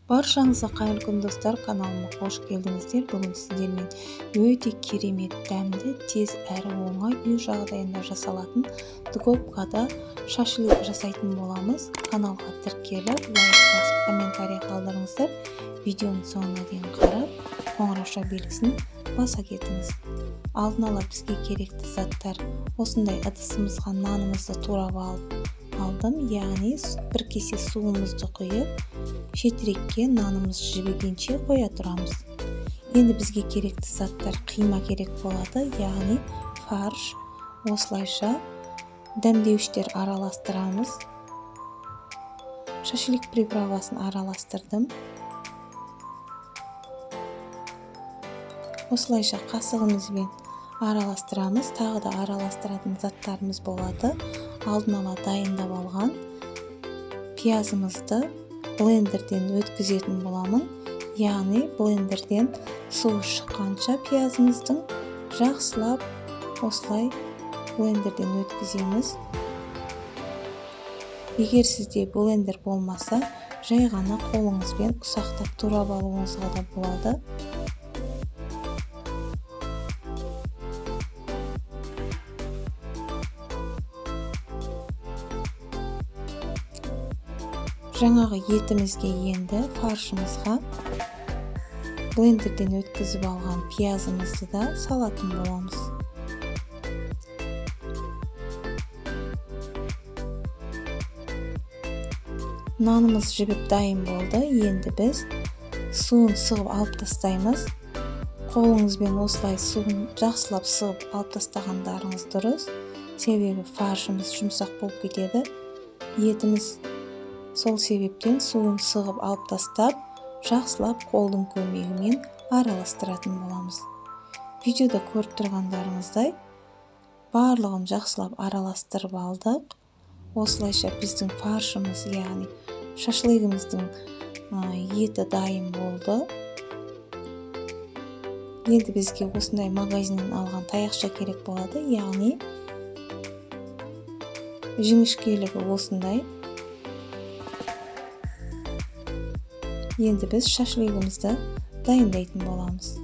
Баршаңызға қайырлы күн достар, каналыма қош келдіңіздер. Бүгін сіздермен өте керемет, дәмді, тез әрі оңай үй жағдайында жасалатын духовкада шашлык жасайтын боламыз. Каналға тіркеліп, лайк басып, комментарий қалдырыңыздар. Видеоның соңына дейін қарап, қоңырауша белгісін баса кетіңіз. Алдын ала бізге керекті заттар: осындай ыдысымызға нанымызды турап алдым, яғни бір кесе суымызды құйып, шетірекке нанымыз жібігенше қоя тұрамыз. Енді бізге керекті заттар: қима керек болады, яғни фарш. Осылайша дәмдеуіштер араластырамыз. Шашлык приправасын араластырдым. Осылайша қасығымызбен араластырамыз. Тағы да араластыратын заттарымыз болады. Алдын ала дайындап алған пиязымызды блендерден өткізетін боламын. Яғни блендерден суы шыққанша пиязымыздың жақсылап осылай блендерден өткіземіз. Егер сізде блендер болмаса, жай ғана қолыңызбен ұсақтап турап алуыңызға да болады. Жаңағы етімізге енді фаршымызға блендерден өткізіп алған пиязымызды да салатын боламыз. Нанымыз жібіп дайын болды. Енді біз суын сығып алып тастаймыз. Қолыңызбен осылай суын жақсылап сығып алып тастағандарыңыз дұрыс. Себебі фаршымыз жұмсақ болып кетеді. Етіміз сол себептен суын сығып алып тастап, жақсылап қолдың көмегімен араластыратын боламыз. Видеода көріп тұрғандарыңыздай барлығын жақсылап араластырып алдық. Осылайша біздің фаршымыз, яғни шашлыгымыздың еті дайын болды. Енді бізге осындай магазиннен алған таяқша керек болады, яғни жіңішкелігі осындай. Енді біз шашлыгымызды дайындайтын боламыз.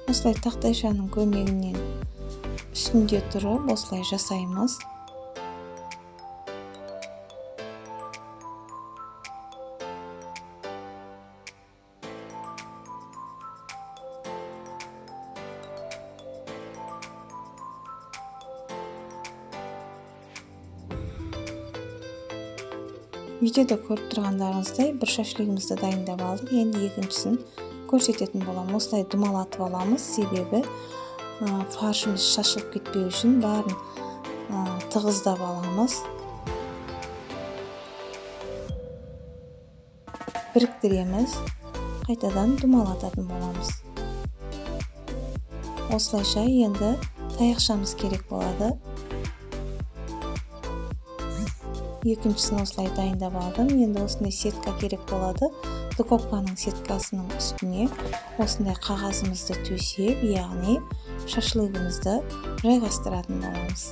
Осылай тақтайшаның көмегінен үстінде тұрып, осылай жасаймыз. Видеода көріп тұрғандарыңыздай бір шашлыгымызды дайындап алдық. Енді екіншісін көрсететін боламын. Осылай думалатып аламыз, себебі фаршымыз шашылып кетпеу үшін барын тығыздап аламыз. Біріктіреміз, қайтадан думалататын боламыз. Осылайша енді таяқшамыз керек болады. Екіншісін осылай дайындап алдым. Енді осындай сетка керек болады. Духовканың сеткасының үстіне осындай қағазымызды төсеп, яғни шашлыгымызды жайғастыратын боламыз.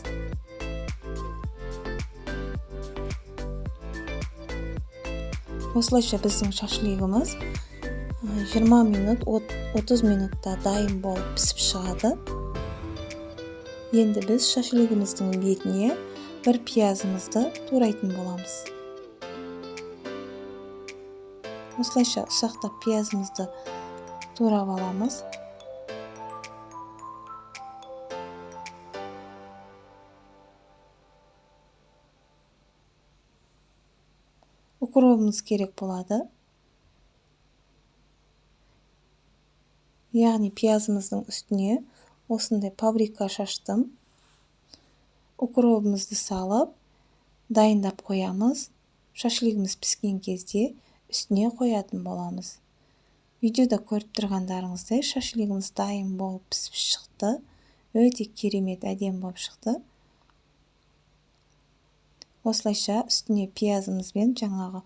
Осылайша біздің шашлыгымыз 20 минут, 30 минутта дайын болып пісіп шығады. Енді біз шашлыгымыздың бетіне бір пиязымызды турайтын боламыз. Осылайша ұсақтап пиязымызды турап аламыз. Укропымыз керек болады. Яғни пиязымыздың үстіне осындай паприка шаштым. Укропымызды салып, дайындап қоямыз. Шашлыгымыз піскен кезде үстіне қоятын боламыз. Видеода көріп тұрғандарыңыздай шашлыгымыз дайын болып пісіп шықты. Өте керемет, әдемі болып шықты. Осылайша үстіне пиязымызбен жаңағы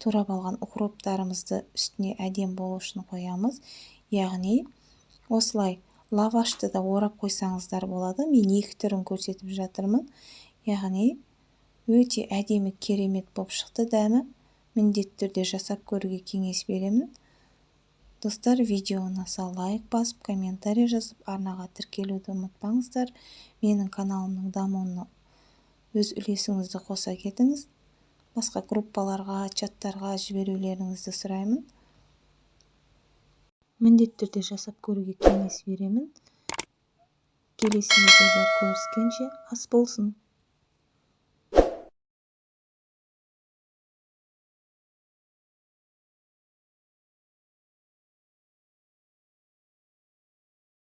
турап алған укроптарымызды үстіне әдемі болу үшін қоямыз. Яғни осылай лавашты да орап қойсаңыздар болады. Мен екі түрін көрсетіп жатырмын. Яғни өте әдемі керемет болып шықты дәмі. Міндетті түрде жасап көруге кеңес беремін. Достар, видео ұнаса лайк басып, комментарий жазып, арнаға тіркелуді ұмытпаңыздар. Менің каналымның дамуына өз үлесіңізді қоса кетіңіз. Басқа группаларға, чаттарға жіберулеріңізді сұраймын. Міндетті түрде жасап көруге кеңес беремін. Келесі видеода көріскенше ас болсын.